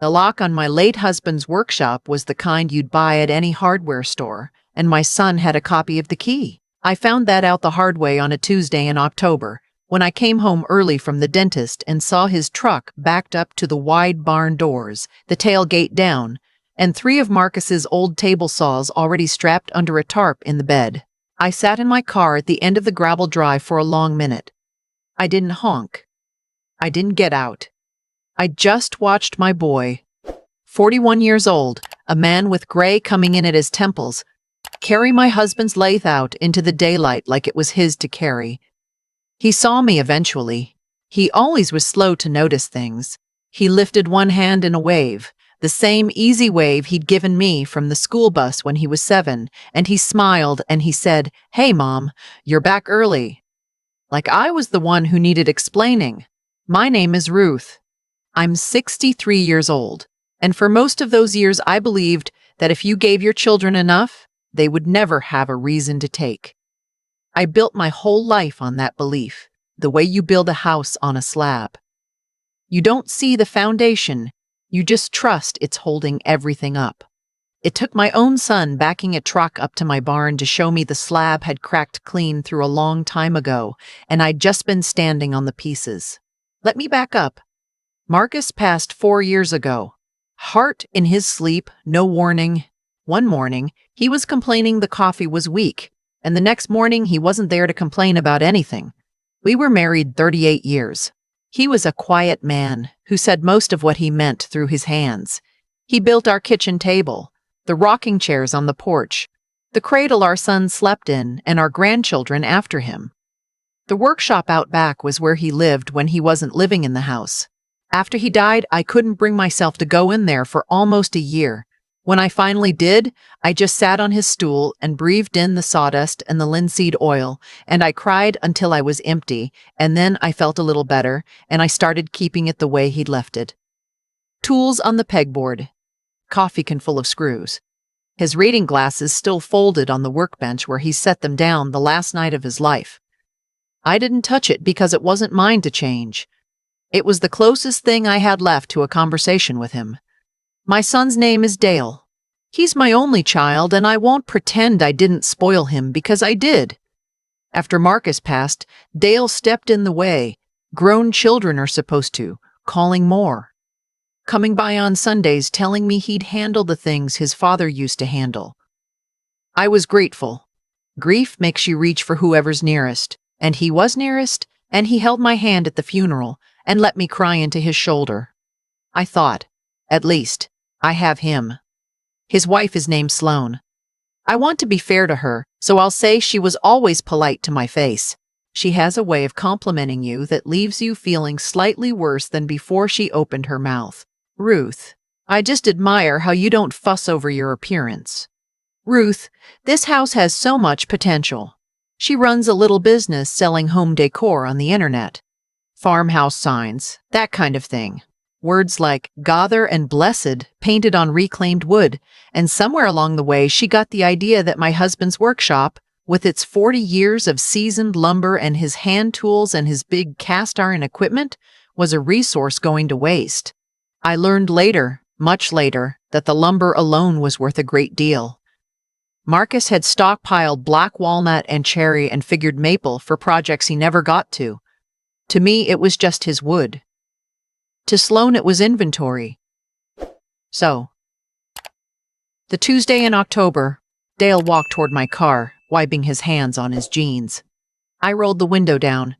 The lock on my late husband's workshop was the kind you'd buy at any hardware store, and my son had a copy of the key. I found that out the hard way on a Tuesday in October, when I came home early from the dentist and saw his truck backed up to the wide barn doors, the tailgate down, and 3 of Marcus's old table saws already strapped under a tarp in the bed. I sat in my car at the end of the gravel drive for a long minute. I didn't honk. I didn't get out. I just watched my boy, 41 years old, a man with gray coming in at his temples, carry my husband's lathe out into the daylight like it was his to carry. He saw me eventually. He always was slow to notice things. He lifted one hand in a wave, the same easy wave he'd given me from the school bus when he was 7, and he smiled and he said, "Hey, Mom, you're back early." Like I was the one who needed explaining. My name is Ruth. I'm 63 years old, and for most of those years I believed that if you gave your children enough, they would never have a reason to take. I built my whole life on that belief, the way you build a house on a slab. You don't see the foundation, you just trust it's holding everything up. It took my own son backing a truck up to my barn to show me the slab had cracked clean through a long time ago, and I'd just been standing on the pieces. Let me back up. Marcus passed 4 years ago. Heart in his sleep, no warning. One morning, he was complaining the coffee was weak, and the next morning he wasn't there to complain about anything. We were married 38 years. He was a quiet man who said most of what he meant through his hands. He built our kitchen table, the rocking chairs on the porch, the cradle our son slept in, and our grandchildren after him. The workshop out back was where he lived when he wasn't living in the house. After he died, I couldn't bring myself to go in there for almost a year. When I finally did, I just sat on his stool and breathed in the sawdust and the linseed oil, and I cried until I was empty, and then I felt a little better, and I started keeping it the way he'd left it. Tools on the pegboard, coffee can full of screws. His reading glasses still folded on the workbench where he set them down the last night of his life. I didn't touch it because it wasn't mine to change. It was the closest thing I had left to a conversation with him. My son's name is Dale. He's my only child, and I won't pretend I didn't spoil him because I did. After Marcus passed, Dale stepped in the way. Grown children are supposed to, calling more. Coming by on Sundays telling me he'd handle the things his father used to handle. I was grateful. Grief makes you reach for whoever's nearest, and he was nearest, and he held my hand at the funeral and let me cry into his shoulder. I thought, at least, I have him. His wife is named Sloane. I want to be fair to her, so I'll say she was always polite to my face. She has a way of complimenting you that leaves you feeling slightly worse than before she opened her mouth. Ruth, I just admire how you don't fuss over your appearance. Ruth, this house has so much potential. She runs a little business selling home decor on the internet. Farmhouse signs, that kind of thing. Words like "gather" and "blessed" painted on reclaimed wood, and somewhere along the way she got the idea that my husband's workshop, with its 40 years of seasoned lumber and his hand tools and his big cast iron equipment, was a resource going to waste. I learned later, much later, that the lumber alone was worth a great deal. Marcus had stockpiled black walnut and cherry and figured maple for projects he never got to. To me, it was just his wood. To Sloane, it was inventory. So, the Tuesday in October, Dale walked toward my car, wiping his hands on his jeans. I rolled the window down.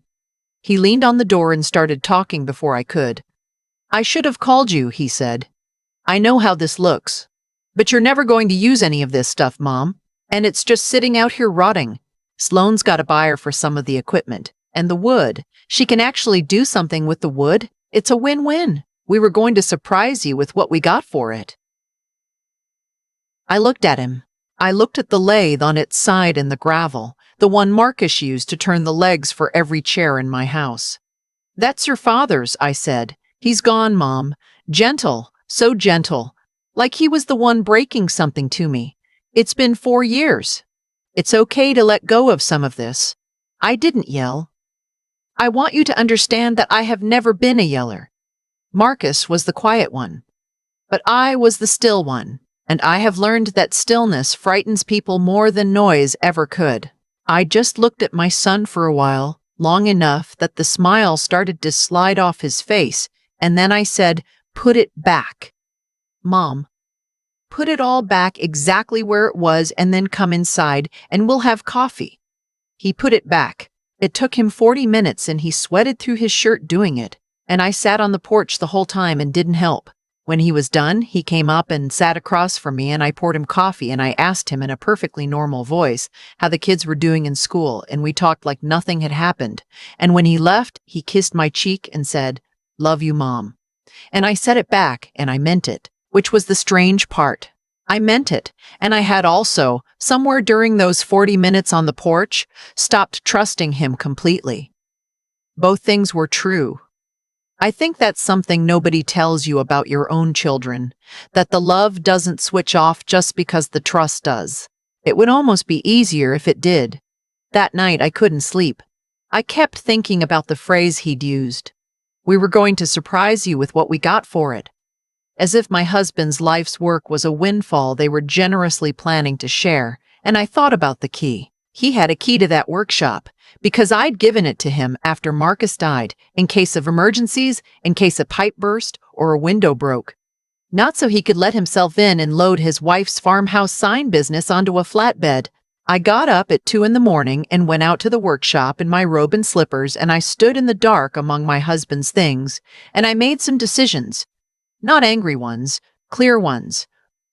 He leaned on the door and started talking before I could. "I should have called you," he said. "I know how this looks. But you're never going to use any of this stuff, Mom. And it's just sitting out here rotting. Sloane's got a buyer for some of the equipment. And the wood. She can actually do something with the wood. It's a win-win. We were going to surprise you with what we got for it." I looked at him. I looked at the lathe on its side in the gravel, the one Marcus used to turn the legs for every chair in my house. "That's your father's," I said. "He's gone, Mom. Gentle, so gentle. Like he was the one breaking something to me. It's been 4 years. It's okay to let go of some of this." I didn't yell. I want you to understand that I have never been a yeller. Marcus was the quiet one. But I was the still one, and I have learned that stillness frightens people more than noise ever could. I just looked at my son for a while, long enough that the smile started to slide off his face, and then I said, "Put it back, Mom. Put it all back exactly where it was and then come inside and we'll have coffee." He put it back. It took him 40 minutes and he sweated through his shirt doing it, and I sat on the porch the whole time and didn't help. When he was done, he came up and sat across from me and I poured him coffee and I asked him in a perfectly normal voice how the kids were doing in school, and we talked like nothing had happened. And when he left, he kissed my cheek and said, "Love you, Mom." And I said it back and I meant it, which was the strange part. I meant it, and I had also, somewhere during those 40 minutes on the porch, stopped trusting him completely. Both things were true. I think that's something nobody tells you about your own children, that the love doesn't switch off just because the trust does. It would almost be easier if it did. That night I couldn't sleep. I kept thinking about the phrase he'd used. "We were going to surprise you with what we got for it." As if my husband's life's work was a windfall they were generously planning to share, and I thought about the key. He had a key to that workshop, because I'd given it to him after Marcus died, in case of emergencies, in case a pipe burst or a window broke. Not so he could let himself in and load his wife's farmhouse sign business onto a flatbed. I got up at 2 in the morning and went out to the workshop in my robe and slippers, and I stood in the dark among my husband's things, and I made some decisions. Not angry ones, clear ones.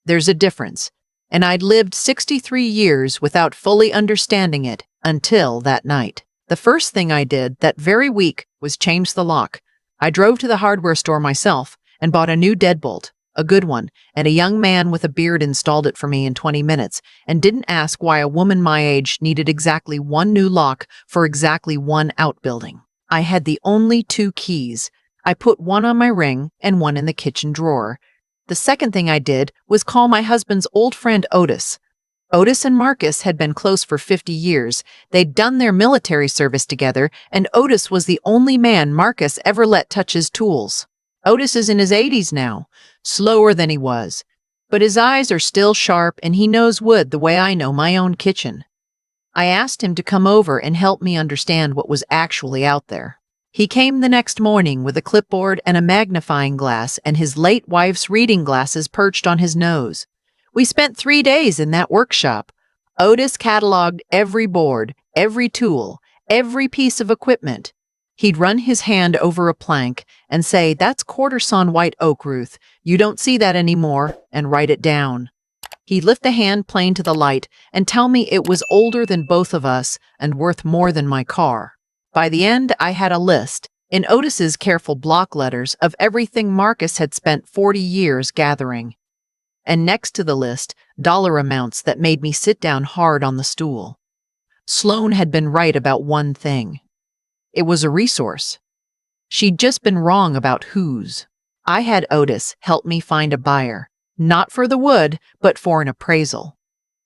There's a difference. And I'd lived 63 years without fully understanding it until that night. The first thing I did that very week was change the lock. I drove to the hardware store myself and bought a new deadbolt, a good one, and a young man with a beard installed it for me in 20 minutes and didn't ask why a woman my age needed exactly one new lock for exactly one outbuilding. I had the only 2 keys. I put one on my ring and one in the kitchen drawer. The second thing I did was call my husband's old friend Otis. Otis and Marcus had been close for 50 years. They'd done their military service together, and Otis was the only man Marcus ever let touch his tools. Otis is in his 80s now, slower than he was, but his eyes are still sharp and he knows wood the way I know my own kitchen. I asked him to come over and help me understand what was actually out there. He came the next morning with a clipboard and a magnifying glass and his late wife's reading glasses perched on his nose. We spent 3 days in that workshop. Otis cataloged every board, every tool, every piece of equipment. He'd run his hand over a plank and say, "That's quarter-sawn white oak, Ruth. You don't see that anymore," and write it down. He'd lift a hand plane to the light and tell me it was older than both of us and worth more than my car. By the end, I had a list, in Otis's careful block letters, of everything Marcus had spent 40 years gathering. And next to the list, dollar amounts that made me sit down hard on the stool. Sloane had been right about one thing. It was a resource. She'd just been wrong about whose. I had Otis help me find a buyer, not for the wood, but for an appraisal.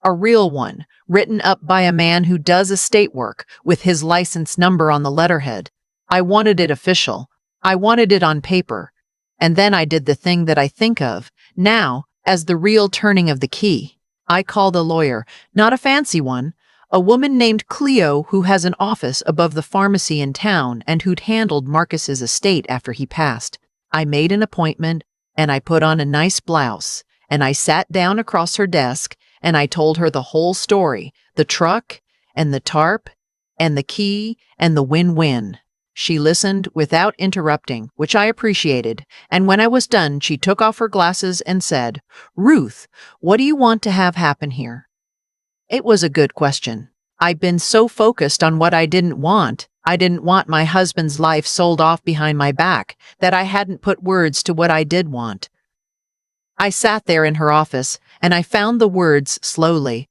A real one, written up by a man who does estate work, with his license number on the letterhead. I wanted it official. I wanted it on paper. And then I did the thing that I think of now as the real turning of the key. I called a lawyer, not a fancy one, a woman named Cleo who has an office above the pharmacy in town and who'd handled Marcus's estate after he passed. I made an appointment, and I put on a nice blouse, and I sat down across her desk, and I told her the whole story, the truck, and the tarp, and the key, and the win-win. She listened without interrupting, which I appreciated, and when I was done, she took off her glasses and said, "Ruth, what do you want to have happen here?" It was a good question. I'd been so focused on what I didn't want my husband's life sold off behind my back, that I hadn't put words to what I did want. I sat there in her office, and I found the words slowly.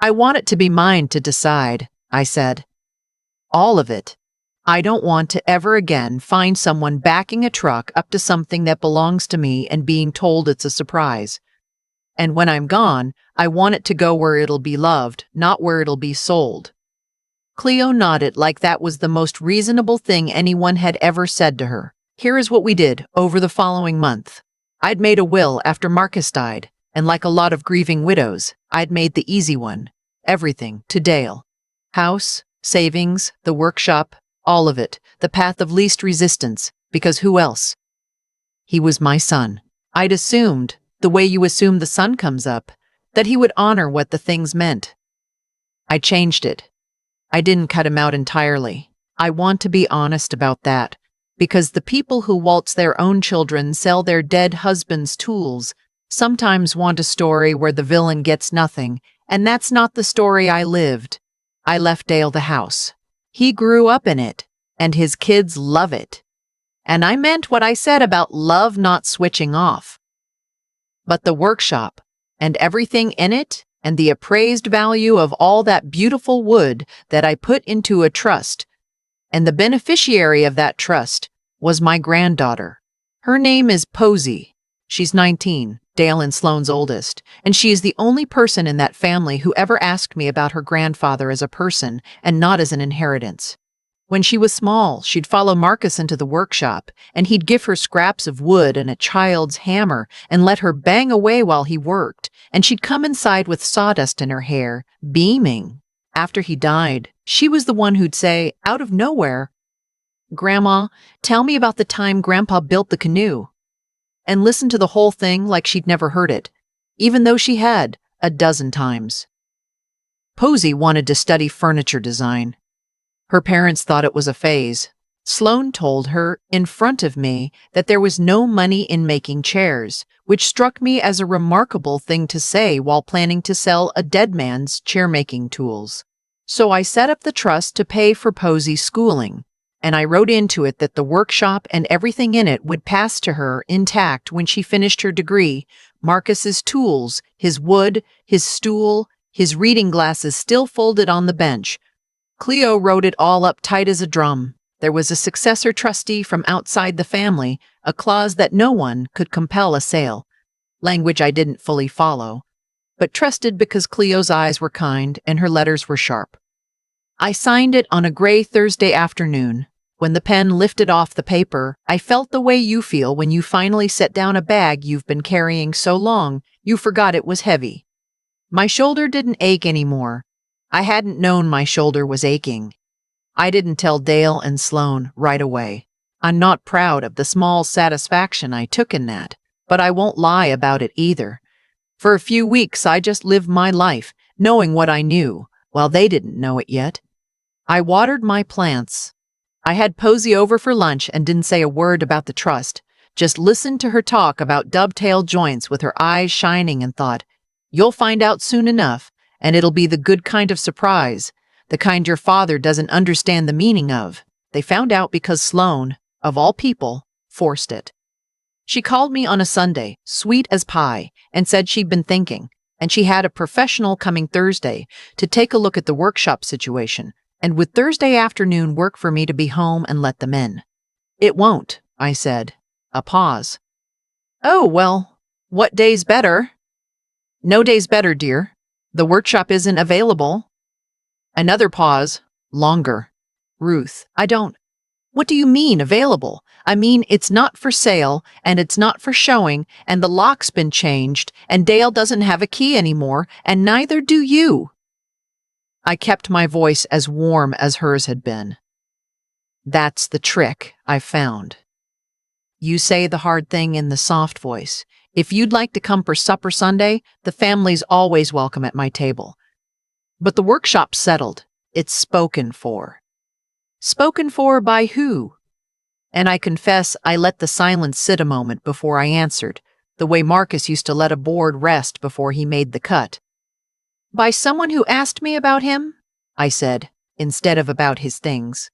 "I want it to be mine to decide," I said. "All of it. I don't want to ever again find someone backing a truck up to something that belongs to me and being told it's a surprise. And when I'm gone, I want it to go where it'll be loved, not where it'll be sold." Cleo nodded like that was the most reasonable thing anyone had ever said to her. Here is what we did over the following month. I'd made a will after Marcus died, and like a lot of grieving widows, I'd made the easy one. Everything to Dale. House, savings, the workshop, all of it, the path of least resistance, because who else? He was my son. I'd assumed, the way you assume the sun comes up, that he would honor what the things meant. I changed it. I didn't cut him out entirely. I want to be honest about that, because the people who waltz their own children sell their dead husband's tools sometimes want a story where the villain gets nothing, and that's not the story I lived. I left Dale the house. He grew up in it, and his kids love it. And I meant what I said about love not switching off. But the workshop, and everything in it, and the appraised value of all that beautiful wood that I put into a trust, and the beneficiary of that trust was my granddaughter. Her name is Posey. She's 19, Dale and Sloane's oldest, and she is the only person in that family who ever asked me about her grandfather as a person and not as an inheritance. When she was small, she'd follow Marcus into the workshop, and he'd give her scraps of wood and a child's hammer and let her bang away while he worked, and she'd come inside with sawdust in her hair, beaming. After he died, she was the one who'd say, out of nowhere, "Grandma, tell me about the time Grandpa built the canoe," and listen to the whole thing like she'd never heard it, even though she had, a dozen times. Posey wanted to study furniture design. Her parents thought it was a phase. Sloane told her, in front of me, that there was no money in making chairs, which struck me as a remarkable thing to say while planning to sell a dead man's chair-making tools. So I set up the trust to pay for Posey's schooling, and I wrote into it that the workshop and everything in it would pass to her intact when she finished her degree. Marcus's tools, his wood, his stool, his reading glasses still folded on the bench. Cleo wrote it all up tight as a drum. There was a successor trustee from outside the family, a clause that no one could compel a sale. Language I didn't fully follow, but trusted because Cleo's eyes were kind and her letters were sharp. I signed it on a gray Thursday afternoon. When the pen lifted off the paper, I felt the way you feel when you finally set down a bag you've been carrying so long you forgot it was heavy. My shoulder didn't ache anymore. I hadn't known my shoulder was aching. I didn't tell Dale and Sloane right away. I'm not proud of the small satisfaction I took in that, but I won't lie about it either. For a few weeks I just lived my life, knowing what I knew, while they didn't know it yet. I watered my plants. I had Posey over for lunch and didn't say a word about the trust, just listened to her talk about dovetail joints with her eyes shining and thought, you'll find out soon enough. And it'll be the good kind of surprise, the kind your father doesn't understand the meaning of. They found out because Sloane, of all people, forced it. She called me on a Sunday, sweet as pie, and said she'd been thinking, and she had a professional coming Thursday to take a look at the workshop situation, and would Thursday afternoon work for me to be home and let them in. It won't, I said. A pause. Oh, well, what day's better? No day's better, dear. The workshop isn't available. Another pause. Longer. Ruth, I don't. What do you mean, available? I mean, it's not for sale, and it's not for showing, and the lock's been changed, and Dale doesn't have a key anymore, and neither do you. I kept my voice as warm as hers had been. That's the trick I found. You say the hard thing in the soft voice. If you'd like to come for supper Sunday, the family's always welcome at my table. But the workshop's settled. It's spoken for. Spoken for by who? And I confess I let the silence sit a moment before I answered, the way Marcus used to let a board rest before he made the cut. By someone who asked me about him, I said, instead of about his things.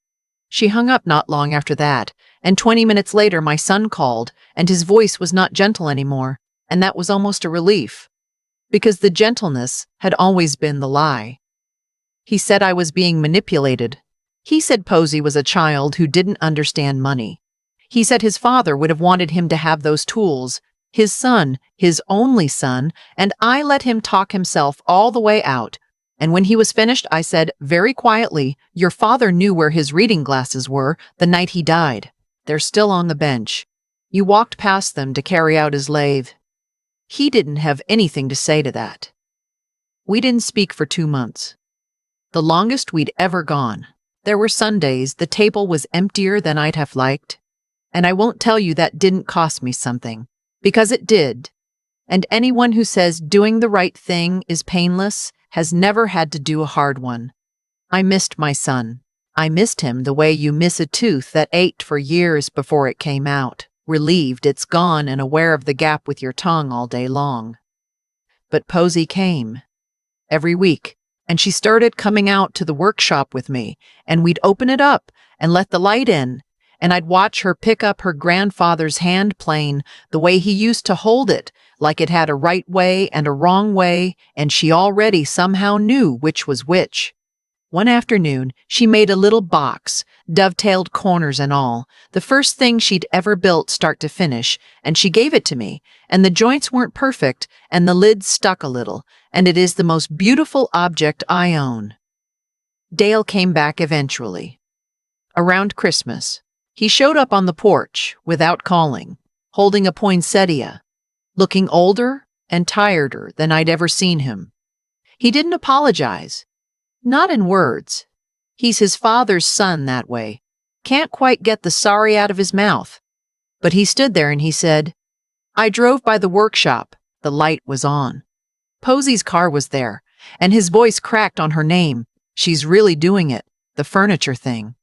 She hung up not long after that, and 20 minutes later my son called, and his voice was not gentle anymore, and that was almost a relief, because the gentleness had always been the lie. He said I was being manipulated. He said Posey was a child who didn't understand money. He said his father would have wanted him to have those tools, his son, his only son, and I let him talk himself all the way out. And when he was finished, I said, very quietly, your father knew where his reading glasses were the night he died. They're still on the bench. You walked past them to carry out his lathe. He didn't have anything to say to that. We didn't speak for 2 months. The longest we'd ever gone. There were Sundays the table was emptier than I'd have liked. And I won't tell you that didn't cost me something, because it did. And anyone who says doing the right thing is painless has never had to do a hard one. I missed my son. I missed him the way you miss a tooth that ached for years before it came out, relieved it's gone and aware of the gap with your tongue all day long. But Posey came. Every week. And she started coming out to the workshop with me, and we'd open it up and let the light in, and I'd watch her pick up her grandfather's hand plane the way he used to hold it, like it had a right way and a wrong way, and she already somehow knew which was which. One afternoon, she made a little box, dovetailed corners and all, the first thing she'd ever built start to finish, and she gave it to me, and the joints weren't perfect, and the lid stuck a little, and it is the most beautiful object I own. Dale came back eventually. Around Christmas, he showed up on the porch, without calling, holding a poinsettia, looking older and tireder than I'd ever seen him. He didn't apologize. Not in words. He's his father's son that way. Can't quite get the sorry out of his mouth. But he stood there and he said, I drove by the workshop. The light was on. Posey's car was there, and his voice cracked on her name. She's really doing it, the furniture thing.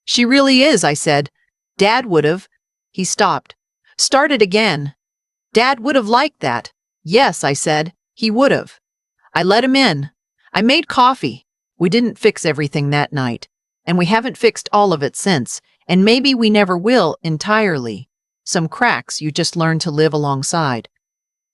She really is, I said. Dad would've. He stopped. Started again. Dad would've liked that. Yes, I said. He would've. I let him in. I made coffee. We didn't fix everything that night, and we haven't fixed all of it since, and maybe we never will entirely. Some cracks you just learn to live alongside.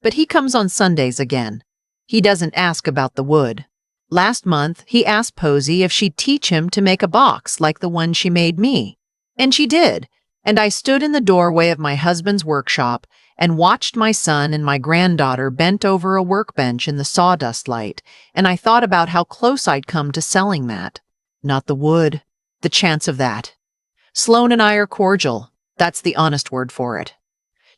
But he comes on Sundays again. He doesn't ask about the wood. Last month, he asked Posey if she'd teach him to make a box like the one she made me. And she did, and I stood in the doorway of my husband's workshop and watched my son and my granddaughter bent over a workbench in the sawdust light, and I thought about how close I'd come to selling that. Not the wood. The chance of that. Sloan and I are cordial. That's the honest word for it.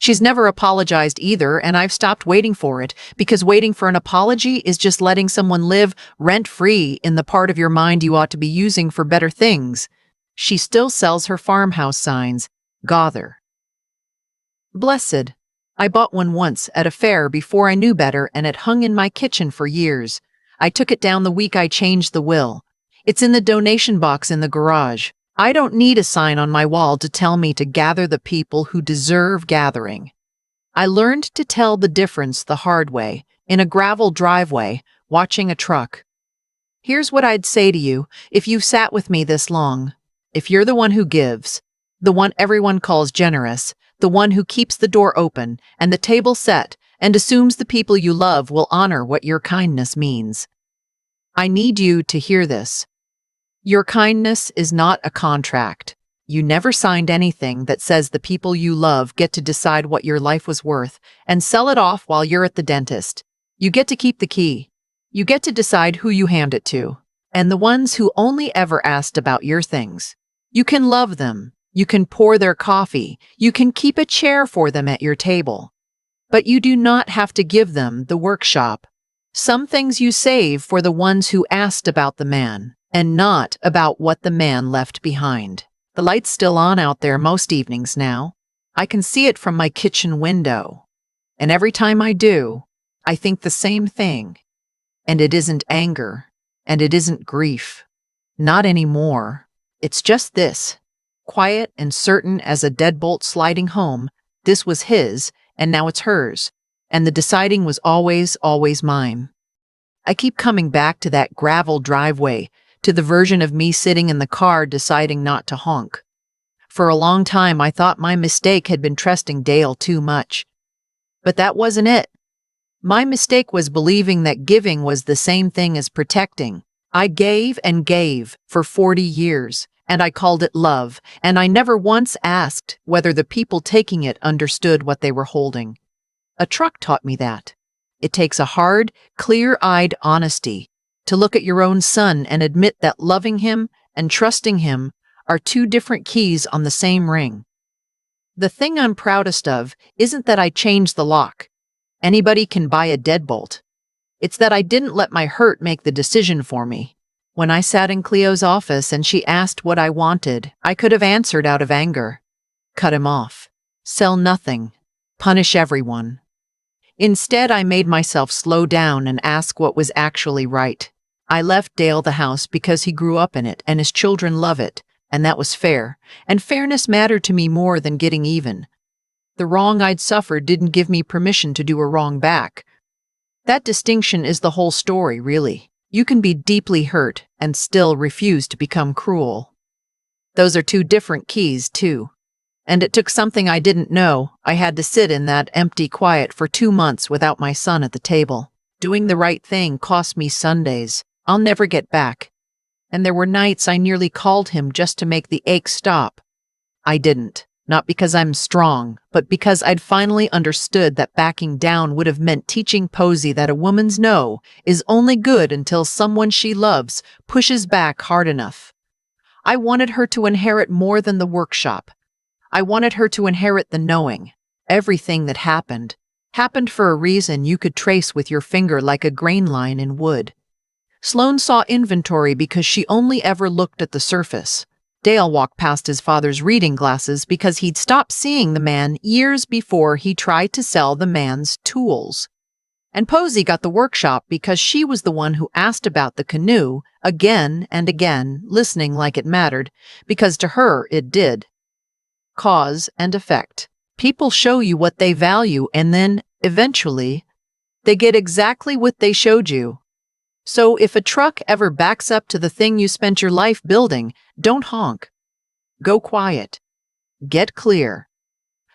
She's never apologized either, and I've stopped waiting for it, because waiting for an apology is just letting someone live rent-free in the part of your mind you ought to be using for better things. She still sells her farmhouse signs. Gother. Blessed. I bought one once at a fair before I knew better, and it hung in my kitchen for years. I took it down the week I changed the will. It's in the donation box in the garage. I don't need a sign on my wall to tell me to gather the people who deserve gathering. I learned to tell the difference the hard way, in a gravel driveway, watching a truck. Here's what I'd say to you if you've sat with me this long. If you're the one who gives, the one everyone calls generous, the one who keeps the door open and the table set and assumes the people you love will honor what your kindness means. I need you to hear this. Your kindness is not a contract. You never signed anything that says the people you love get to decide what your life was worth and sell it off while you're at the dentist. You get to keep the key. You get to decide who you hand it to, and the ones who only ever asked about your things. You can love them. You can pour their coffee. You can keep a chair for them at your table. But you do not have to give them the workshop. Some things you save for the ones who asked about the man, and not about what the man left behind. The light's still on out there most evenings now. I can see it from my kitchen window. And every time I do, I think the same thing. And it isn't anger, and it isn't grief. Not anymore. It's just this. Quiet and certain as a deadbolt sliding home, this was his, and now it's hers, and the deciding was always, always mine. I keep coming back to that gravel driveway, to the version of me sitting in the car deciding not to honk. For a long time I thought my mistake had been trusting Dale too much. But that wasn't it. My mistake was believing that giving was the same thing as protecting. I gave and gave for 40 years. And I called it love, and I never once asked whether the people taking it understood what they were holding. A truck taught me that. It takes a hard, clear-eyed honesty to look at your own son and admit that loving him and trusting him are two different keys on the same ring. The thing I'm proudest of isn't that I changed the lock. Anybody can buy a deadbolt. It's that I didn't let my hurt make the decision for me. When I sat in Cleo's office and she asked what I wanted, I could have answered out of anger. Cut him off. Sell nothing. Punish everyone. Instead, I made myself slow down and ask what was actually right. I left Dale the house because he grew up in it and his children love it, and that was fair, and fairness mattered to me more than getting even. The wrong I'd suffered didn't give me permission to do a wrong back. That distinction is the whole story, really. You can be deeply hurt and still refuse to become cruel. Those are two different keys, too. And it took something I didn't know. I had to sit in that empty quiet for 2 months without my son at the table. Doing the right thing cost me Sundays I'll never get back. And there were nights I nearly called him just to make the ache stop. I didn't. Not because I'm strong, but because I'd finally understood that backing down would have meant teaching Posey that a woman's no is only good until someone she loves pushes back hard enough. I wanted her to inherit more than the workshop. I wanted her to inherit the knowing. Everything that happened for a reason you could trace with your finger like a grain line in wood. Sloane saw inventory because she only ever looked at the surface. Dale walked past his father's reading glasses because he'd stopped seeing the man years before he tried to sell the man's tools. And Posey got the workshop because she was the one who asked about the canoe again and again, listening like it mattered, because to her it did. Cause and effect. People show you what they value and then, eventually, they get exactly what they showed you. So if a truck ever backs up to the thing you spent your life building, don't honk. Go quiet. Get clear.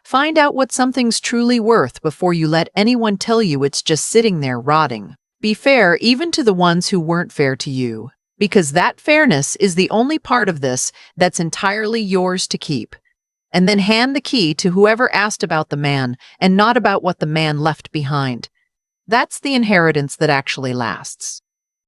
Find out what something's truly worth before you let anyone tell you it's just sitting there rotting. Be fair even to the ones who weren't fair to you, because that fairness is the only part of this that's entirely yours to keep. And then hand the key to whoever asked about the man and not about what the man left behind. That's the inheritance that actually lasts.